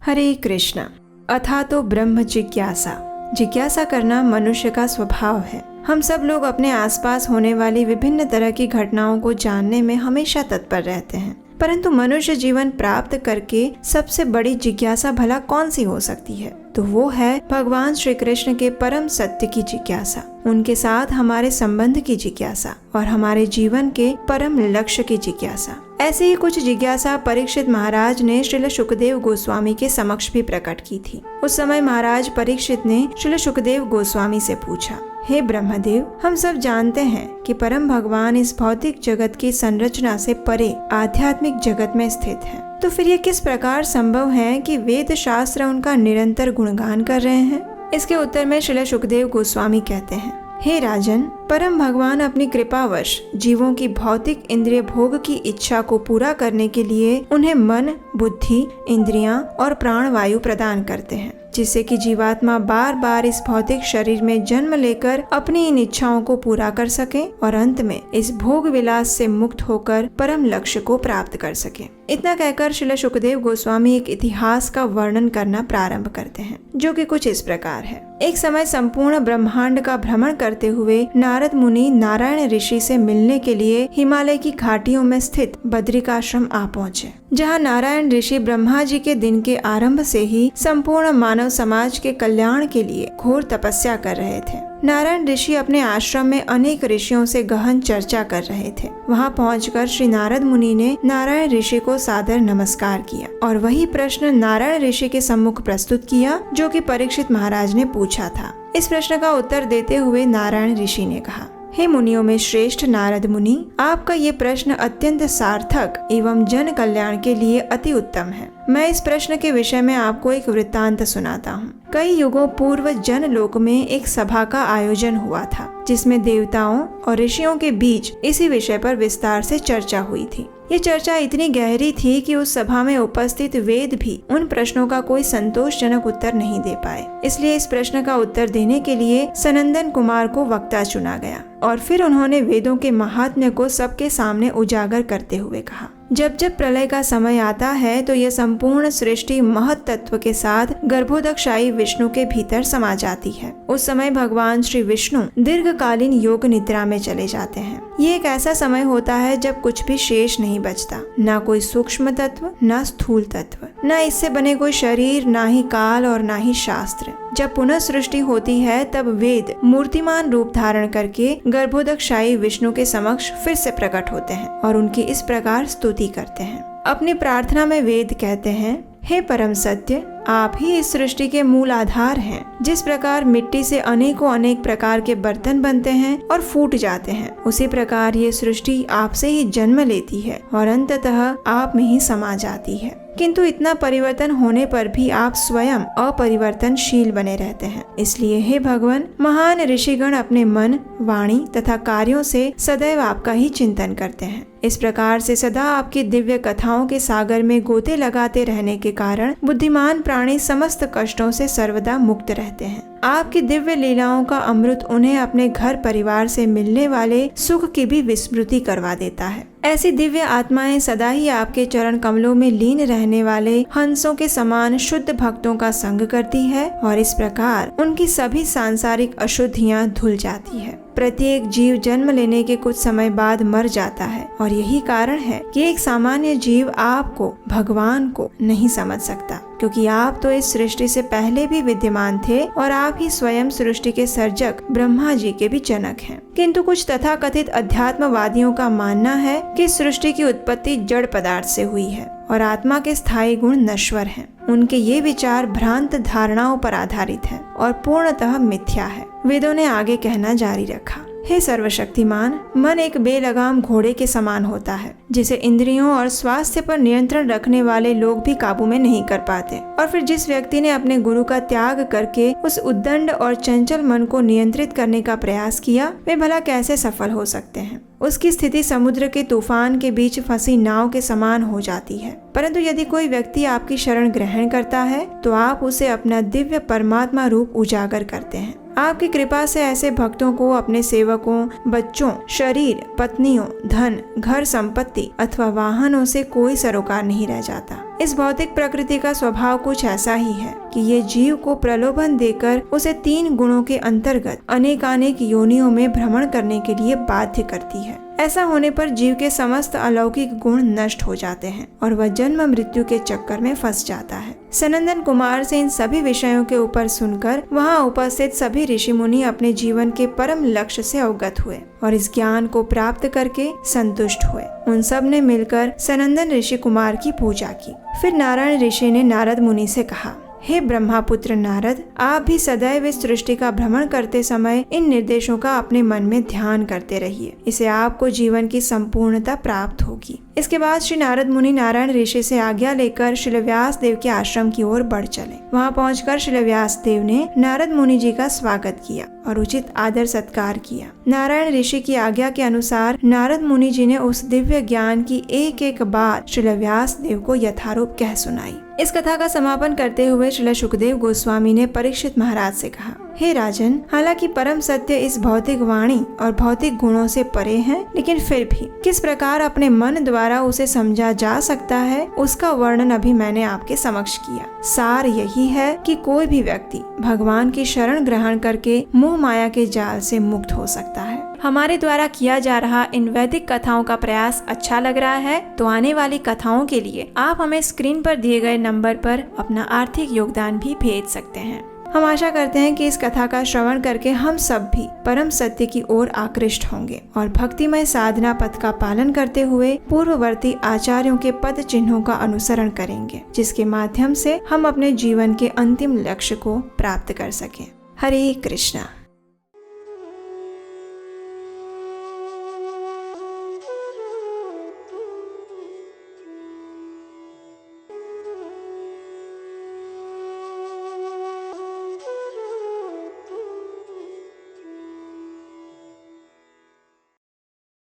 हरे कृष्णा। अथा तो ब्रह्म जिज्ञासा। जिज्ञासा करना मनुष्य का स्वभाव है। हम सब लोग अपने आसपास होने वाली विभिन्न तरह की घटनाओं को जानने में हमेशा तत्पर रहते हैं, परंतु मनुष्य जीवन प्राप्त करके सबसे बड़ी जिज्ञासा भला कौन सी हो सकती है? तो वो है भगवान श्री कृष्ण के परम सत्य की जिज्ञासा, उनके साथ हमारे संबंध की जिज्ञासा और हमारे जीवन के परम लक्ष्य की जिज्ञासा। ऐसी ही कुछ जिज्ञासा परीक्षित महाराज ने श्रील सुखदेव गोस्वामी के समक्ष भी प्रकट की थी। उस समय महाराज परीक्षित ने श्रील सुखदेव गोस्वामी से पूछा, हे ब्रह्मदेव, हम सब जानते हैं कि परम भगवान इस भौतिक जगत की संरचना से परे आध्यात्मिक जगत में स्थित है, तो फिर ये किस प्रकार संभव है कि वेद शास्त्र उनका निरंतर गुणगान कर रहे हैं? इसके उत्तर में श्रील सुखदेव गोस्वामी कहते हैं, हे राजन, परम भगवान अपनी कृपावश जीवों की भौतिक इंद्रिय भोग की इच्छा को पूरा करने के लिए उन्हें मन, बुद्धि, इंद्रियां और प्राण वायु प्रदान करते हैं, जिससे कि जीवात्मा बार बार इस भौतिक शरीर में जन्म लेकर अपनी इन इच्छाओं को पूरा कर सके और अंत में इस भोग विलास से मुक्त होकर परम लक्ष्य को प्राप्त कर सके। इतना कहकर श्रील सुखदेव गोस्वामी एक इतिहास का वर्णन करना प्रारंभ करते हैं, जो कि कुछ इस प्रकार है। एक समय संपूर्ण ब्रह्मांड का भ्रमण करते हुए नारद मुनि नारायण ऋषि से मिलने के लिए हिमालय की घाटियों में स्थित बद्रिकाश्रम आ पहुँचे, जहाँ नारायण ऋषि ब्रह्मा जी के दिन के आरंभ से ही संपूर्ण मानव समाज के कल्याण के लिए घोर तपस्या कर रहे थे। नारायण ऋषि अपने आश्रम में अनेक ऋषियों से गहन चर्चा कर रहे थे। वहां पहुंचकर श्री नारद मुनि ने नारायण ऋषि को सादर नमस्कार किया और वही प्रश्न नारायण ऋषि के सम्मुख प्रस्तुत किया जो कि परीक्षित महाराज ने पूछा था। इस प्रश्न का उत्तर देते हुए नारायण ऋषि ने कहा, हे मुनियों में श्रेष्ठ नारद मुनि, आपका ये प्रश्न अत्यंत सार्थक एवं जन कल्याण के लिए अति उत्तम है। मैं इस प्रश्न के विषय में आपको एक वृत्तांत सुनाता हूँ। कई युगों पूर्व जन लोक में एक सभा का आयोजन हुआ था, जिसमें देवताओं और ऋषियों के बीच इसी विषय पर विस्तार से चर्चा हुई थी। ये चर्चा इतनी गहरी थी कि उस सभा में उपस्थित वेद भी उन प्रश्नों का कोई संतोषजनक उत्तर नहीं दे पाए। इसलिए इस प्रश्न का उत्तर देने के लिए सनंदन कुमार को वक्ता चुना गया और फिर उन्होंने वेदों के महात्म्य को सबके सामने उजागर करते हुए कहा, जब जब प्रलय का समय आता है तो यह संपूर्ण सृष्टि महत तत्व के साथ गर्भोदकशायी विष्णु के भीतर समा जाती है। उस समय भगवान श्री विष्णु दीर्घकालीन योग निद्रा में चले जाते हैं। ये एक ऐसा समय होता है जब कुछ भी शेष नहीं बचता, ना कोई सूक्ष्म तत्व, ना स्थूल तत्व, ना इससे बने कोई शरीर, ना ही काल और ना ही शास्त्र। जब पुनः सृष्टि होती है तब वेद मूर्तिमान रूप धारण करके गर्भोदकशायी विष्णु के समक्ष फिर से प्रकट होते हैं और उनकी इस प्रकार स्तुति करते हैं। अपनी प्रार्थना में वेद कहते हैं, हे परम सत्य, आप ही इस सृष्टि के मूल आधार हैं। जिस प्रकार मिट्टी से अनेकों अनेक प्रकार के बर्तन बनते हैं और फूट जाते हैं, उसी प्रकार ये सृष्टि आपसे ही जन्म लेती है और अंततः आप में ही समा जाती है। किंतु इतना परिवर्तन होने पर भी आप स्वयं अपरिवर्तनशील बने रहते हैं। इसलिए हे भगवान, महान ऋषिगण अपने मन, वाणी तथा कार्यों से सदैव आपका ही चिंतन करते हैं। इस प्रकार से सदा आपकी दिव्य कथाओं के सागर में गोते लगाते रहने के कारण बुद्धिमान प्राणी समस्त कष्टों से सर्वदा मुक्त रहते हैं। आपकी दिव्य लीलाओं का अमृत उन्हें अपने घर परिवार से मिलने वाले सुख की भी विस्मृति करवा देता है। ऐसी दिव्य आत्माएं सदा ही आपके चरण कमलों में लीन रहने वाले हंसों के समान शुद्ध भक्तों का संग करती है और इस प्रकार उनकी सभी सांसारिक अशुद्धियां धुल जाती है। प्रत्येक जीव जन्म लेने के कुछ समय बाद मर जाता है और यही कारण है कि एक सामान्य जीव आपको, भगवान को नहीं समझ सकता, क्योंकि आप तो इस सृष्टि से पहले भी विद्यमान थे और आप ही स्वयं सृष्टि के सर्जक ब्रह्मा जी के भी जनक हैं। किंतु कुछ तथाकथित अध्यात्मवादियों का मानना है कि सृष्टि की उत्पत्ति जड़ पदार्थ से हुई है और आत्मा के स्थायी गुण नश्वर हैं। उनके ये विचार भ्रांत धारणाओं पर आधारित है और पूर्णतः मिथ्या है। वेदों ने आगे कहना जारी रखा, हे सर्वशक्तिमान, मन एक बेलगाम घोड़े के समान होता है, जिसे इंद्रियों और स्वास्थ्य पर नियंत्रण रखने वाले लोग भी काबू में नहीं कर पाते। और फिर जिस व्यक्ति ने अपने गुरु का त्याग करके उस उद्दंड और चंचल मन को नियंत्रित करने का प्रयास किया, वे भला कैसे सफल हो सकते हैं? उसकी स्थिति समुद्र के तूफान के बीच फंसी नाव के समान हो जाती है। परंतु यदि कोई व्यक्ति आपकी शरण ग्रहण करता है तो आप उसे अपना दिव्य परमात्मा रूप उजागर करते हैं। आपकी कृपा से ऐसे भक्तों को अपने सेवकों, बच्चों, शरीर, पत्नियों, धन, घर संपत्ति अथवा वाहनों से कोई सरोकार नहीं रह जाता। इस भौतिक प्रकृति का स्वभाव कुछ ऐसा ही है कि ये जीव को प्रलोभन देकर उसे 3 गुणों के अंतर्गत अनेकानेक योनियों में भ्रमण करने के लिए बाध्य करती है। ऐसा होने पर जीव के समस्त अलौकिक गुण नष्ट हो जाते हैं और वह जन्म मृत्यु के चक्कर में फंस जाता है। सनंदन कुमार से इन सभी विषयों के ऊपर सुनकर वहां उपस्थित सभी ऋषि मुनि अपने जीवन के परम लक्ष्य से अवगत हुए और इस ज्ञान को प्राप्त करके संतुष्ट हुए। उन सब ने मिलकर सनंदन ऋषि कुमार की पूजा की। फिर नारायण ऋषि ने नारद मुनि से कहा, हे ब्रह्मापुत्र नारद, आप भी सदैव इस सृष्टि का भ्रमण करते समय इन निर्देशों का अपने मन में ध्यान करते रहिए। इससे आपको जीवन की संपूर्णता प्राप्त होगी। इसके बाद श्री नारद मुनि नारायण ऋषि से आज्ञा लेकर श्री व्यास देव के आश्रम की ओर बढ़ चले। वहां पहुंचकर श्री व्यास देव ने नारद मुनि जी का स्वागत किया और उचित आदर सत्कार किया। नारायण ऋषि की आज्ञा के अनुसार नारद मुनि जी ने उस दिव्य ज्ञान की एक एक बात श्री व्यास देव को यथारूप कह सुनाई। इस कथा का समापन करते हुए श्री सुखदेव गोस्वामी ने परीक्षित महाराज से कहा, हे राजन, हालांकि परम सत्य इस भौतिक वाणी और भौतिक गुणों से परे है, लेकिन फिर भी किस प्रकार अपने मन द्वारा उसे समझा जा सकता है, उसका वर्णन अभी मैंने आपके समक्ष किया। सार यही है कि कोई भी व्यक्ति भगवान की शरण ग्रहण करके मोह माया के जाल से मुक्त हो सकता है। हमारे द्वारा किया जा रहा इन वैदिक कथाओं का प्रयास अच्छा लग रहा है तो आने वाली कथाओं के लिए आप हमें स्क्रीन पर दिए गए नंबर पर अपना आर्थिक योगदान भी भेज सकते हैं। हम आशा करते हैं कि इस कथा का श्रवण करके हम सब भी परम सत्य की ओर आकृष्ट होंगे और भक्तिमय साधना पथ का पालन करते हुए पूर्ववर्ती आचार्यों के पद चिन्हों का अनुसरण करेंगे, जिसके माध्यम से हम अपने जीवन के अंतिम लक्ष्य को प्राप्त कर सकें। हरे कृष्णा।